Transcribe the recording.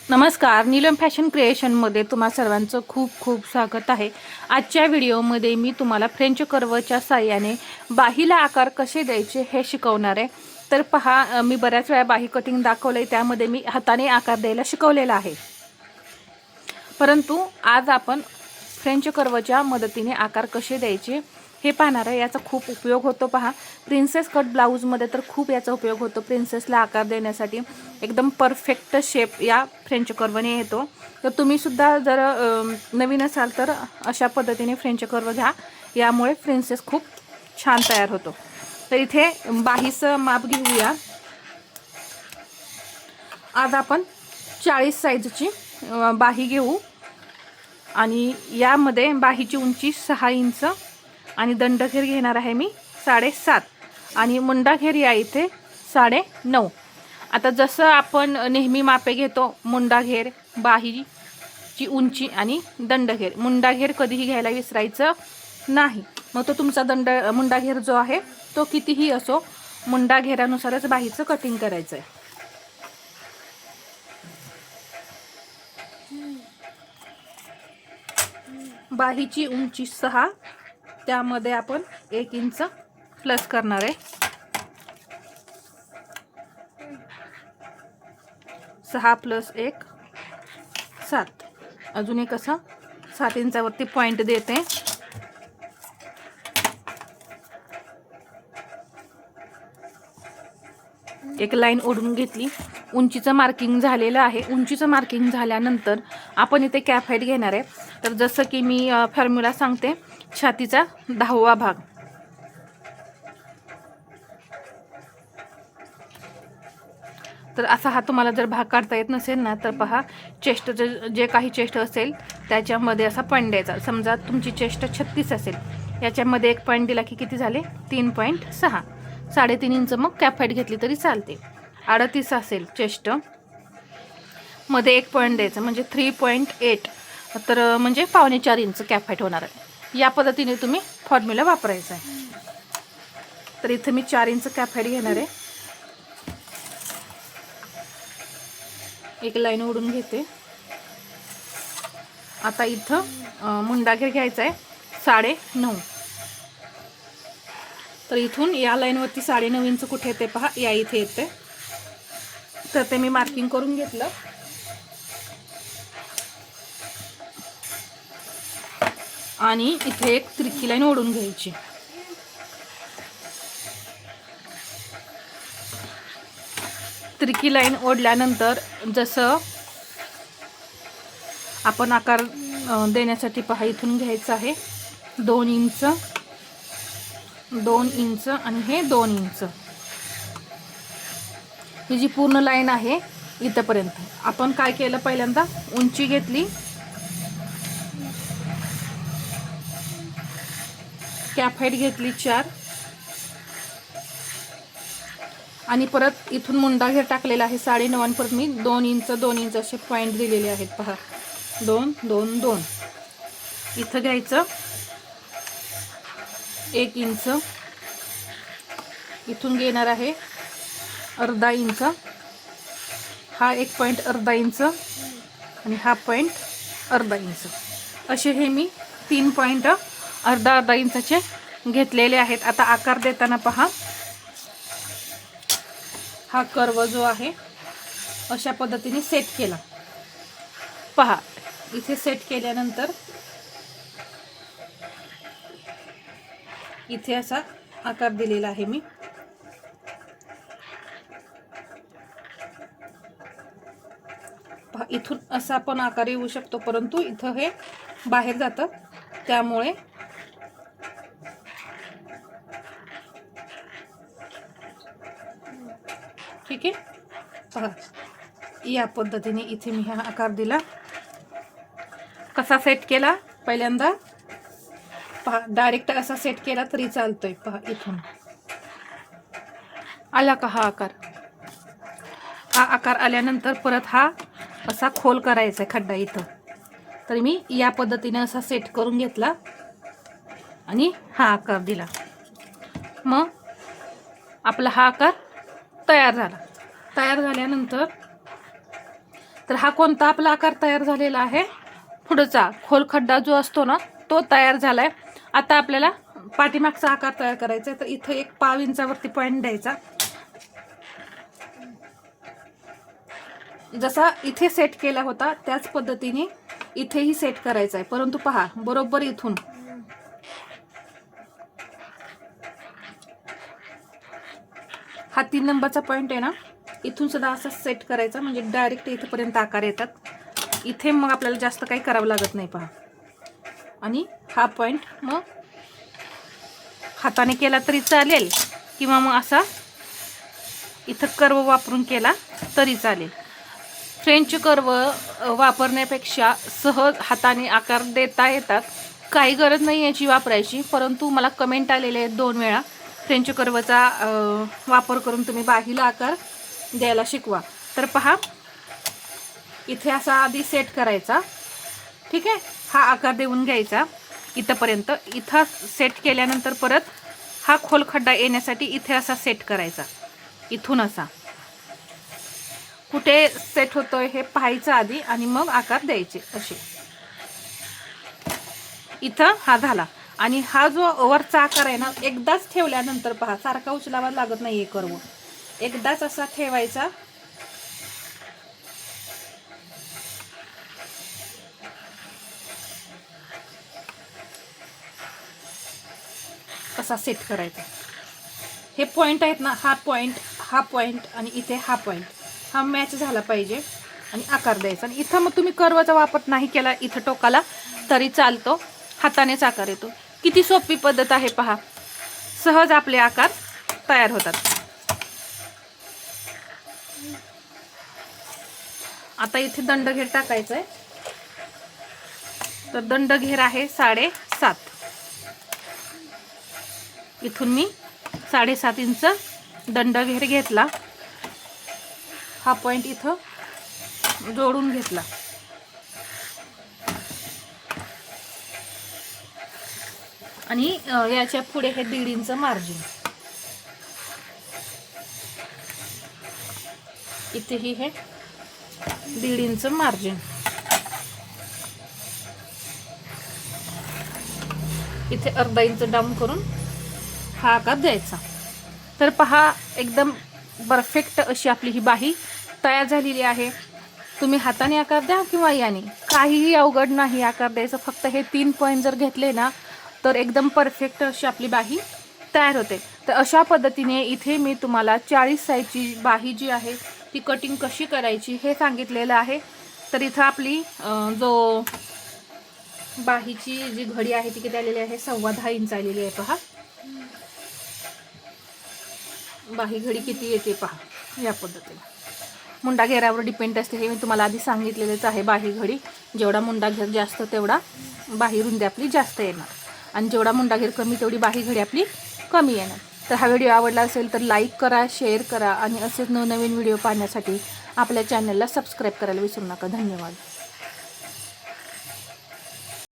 नमस्कार, नीलम फॅशन क्रिएशनमध्ये तुम्हा सर्वांचं खूप खूप स्वागत आहे। आजच्या व्हिडिओमध्ये मी तुम्हाला फ्रेंच कर्वच्या साहाय्याने बाहीला आकार कसे द्यायचे हे शिकवणार आहे। तर पहा, मी बऱ्याच वेळा बाही कटिंग दाखवले, त्यामध्ये मी हाताने आकार द्यायला शिकवलेला आहे, परंतु आज आपण फ्रेंच कर्वच्या मदतीने आकार कसे द्यायचे हे पाहणार आहे। याचा खूप उपयोग होतो। पहा, प्रिन्सेस कट ब्लाऊजमध्ये तर खूप याचा उपयोग होतो। प्रिन्सेसला आकार देण्यासाठी एकदम परफेक्ट शेप या फ्रेंच कर्वने येतो। तर तुम्ही सुद्धा जर नवीन असाल तर अशा पद्धतीने फ्रेंच कर्व घ्या, यामुळे प्रिन्सेस खूप छान तयार होतो। तर इथे बाहीचं माप घेऊया। आज आपण 40 साईजची बाही घेऊ आणि यामध्ये बाहीची उंची 6 इंच आणि दंडघेर घेणार आहे मी 7.5 आणि मुंडाघेर या इथे 9.5। आता जसं आपण नेहमी मापे घेतो, मुंडाघेर, बाहीची उंची आणि दंडघेर, मुंडाघेर कधीही घ्यायला विसरायचं नाही। मग तो तुमचा मुंडाघेर जो आहे तो कितीही असो, मुंडाघेरानुसारच बाहीचं कटिंग करायचं आहे। बाहीची उंची 6, त्यामध्ये आपण 1 इंच प्लस करणार आहे। 6 + 1 7, अजून एक असं 7 इंचावरती पॉइंट देते। एक लाईन ओढून घेतली, उंचीचं मार्किंग झालेलं आहे। उंचीचं मार्किंग झाल्यानंतर आपण इथे कॅप हाईट घेणार आहे। तर जसं की मी फॉर्म्युला सांगते, छातीचा 10वा भाग, तर असा हा तुम्हाला जर भाग काढता येत नसेल ना, तर पहा, चेस्ट जे काही चेस्ट असेल त्याच्यामध्ये असा पॉईंट द्यायचा। समजा तुमची चेस्ट 36 असेल, याच्यामध्ये एक पॉईंट दिला की किती झाले, 3.6, 3.5 इंच मग कॅप हाईट घेतली तरी चालते। 38 असेल चेस्ट, मध्ये एक पॉईंट द्यायचं म्हणजे 3.8, तर म्हणजे 4.25 इंच कॅप हाईट होणार आहे। या पद्धतीने तुम्ही फॉर्म्युला वापरायचा आहे। तर इथे मी 4 इंच कॅप हाईट घेणार आहे। एक लाईन ओढून घेते। आता इथं मुंडाघेर घ्यायचा आहे 9.5, तर इथून या लाईनवरती 9.5 इंच कुठे येते पहा, या इथे येते। तर ते मी मार्किंग करून घेतलं आणि इथे एक तिरकी लाईन ओढून घ्यायची। तिरकी लाईन ओढल्यानंतर जसं आपण आकार देण्यासाठी पहा, इथून घ्यायचं आहे 2 इंच, 2 इंच आणि हे 2 इंच। ही जी पूर्ण लाईन आहे इथपर्यंत आपण काय केलं, पहिल्यांदा उंची घेतली, कॅप हाईट घेतली 4 आणि परत इथून मुंडाघेर टाकलेला आहे 9.5 आणि परत मी 2 इंच 2 इंच असे पॉईंट दिलेले आहेत। पहा, 2 2 2, इथं घ्यायचं 1 इंच, इथून घेणार आहे अर्धा इंच, हा एक पॉईंट अर्धा इंच आणि हा पॉईंट अर्धा इंच, असे हे मी 3 पॉईंट अर्धा इंचाचे घेतलेले आहेत। आता आकार देताना पहा, हा कर्व जो आहे अशा पद्धतीने सेट केला। पहा, इथे सेट केल्यानंतर इथे असा आकार दिलेला आहे मी। पहा, इथून असा पण आकार येऊ शकतो, परंतु इथं हे बाहेर जातं, त्यामुळे ठीक आहे। पहा, या पद्धतीने इथे मी हा आकार दिला। कसा सेट केला, पहिल्यांदा पहा, डायरेक्ट असा सेट केला तरी चालतोय। पहा, इथून आला का हा आकार, हा आकार आल्यानंतर परत हा असा खोल करायचा आहे खड्डा इथं। तर मी या पद्धतीने असा सेट करून घेतला आणि हा आकार दिला। मग आपला हा आकार तयार झाला। तयार झाल्यानंतर तर हा कोणता आपला आकार तयार झालेला आहे, पुढचा खोल खड्डा जो असतो ना तो तयार झालाय. आता आपल्याला पाठीमागचा आकार तयार करायचा आहे. तर इथं एक 1.5 इंचावरती पॉईंट द्यायचा. जसा इथे सेट केला होता त्याच पद्धतीने इथेही सेट करायचा आहे, परंतु पहा बरोबर इथून हा 3 नंबरचा पॉईंट आहे ना, इथून सुद्धा असा सेट करायचा, म्हणजे डायरेक्ट इथपर्यंत आकार येतात. इथे मग आपल्याला जास्त काही करावं लागत नाही पहा. आणि हा पॉईंट मग हाताने केला तरी चालेल किंवा मग असा इथं कर्व वापरून केला तरी चालेल. फ्रेंच कर्व वापरण्यापेक्षा सहज हाताने आकार देता येतात. काही गरज नाही याची वापरायची, परंतु मला कमेंट आलेले आहेत 2 वेळा फ्रेंच कर्वचा वापर करून तुम्ही बाहीला आकार द्यायला शिकवा. तर पहा इथे असा आधी सेट करायचा. ठीक आहे, हा आकार देऊन घ्यायचा इथंपर्यंत. इथं सेट केल्यानंतर परत हा खोल खड्डा येण्यासाठी इथे असा सेट करायचा. इथून असा कुठे सेट होतोय हे पाहायचं आधी आणि मग आकार द्यायचे असे. इथं हा झाला. आणि हा जो वरचा आकार आहे ना, एकदाच ठेवल्यानंतर पहा सारखा उचलावा लागत नाहीये कर्व. एकदाच असा ठेवायचा. असा सेट करायचा. हे पॉईंट आहेत ना, हा पॉईंट आणि इथे हा पॉईंट हा मॅच झाला पाहिजे आणि आकार द्यायचा. आणि इथं मग तुम्ही कर्वचा वापर नाही केला इथं टोकाला तरी चालतो, हातानेच आकार येतो. किती सोपी पद्धत आहे पहा, सहज आपले आकार तयार होतात. आता इथे दंडघेर टाकायचा आहे. तर दंडघेर आहे 7.5. इथून मी 7.5 इंच दंडघेर घेतला. हा पॉईंट इथं जोडून घेतला. आणि याच्या पुढे हे 1.5 इंच मार्जिन. इथेही हे 1.5 इंच मार्जिन. इथे अर्धा इंच डाऊन करून हा आकार द्यायचा. तर पहा एकदम परफेक्ट अशी आपली ही बाही तयार झालेली आहे. तुम्ही हाताने आकार द्या किंवा याने, काहीही अवघड नाही आकार द्यायचं. फक्त हे 3 पॉईंट जर घेतले ना तर एकदम परफेक्ट अशी आपली बाही तयार होते. तर अशा पद्धतीने इथे मी तुम्हाला 40 साईजची बाही जी आहे ती कटिंग कशी करायची हे सांगितलेलं आहे. तर इथं आपली जो बाहीची जी घडी आहे ती किती आलेली आहे, 10.25 इंच आलेली आहे. पहा बाही घडी किती येते पहा. या पद्धतीने मुंडा घेरावर डिपेंड असते, हे मी तुम्हाला आधी सांगितलेलंच आहे. बाही घडी जेवढा मुंडा घेर जास्त तेवढा बाही रुंदी आपली जास्त येणार, आणि जेवढा मुंडा घेर कमी तेवढी बाही घडी आपली कमी येणार. तर हा व्हिडिओ आवडला असेल तर लाईक करा, शेअर करा आणि असेच नवनवीन व्हिडिओ पाहण्यासाठी आपल्या चॅनलला सबस्क्राईब करायला विसरू नका. धन्यवाद.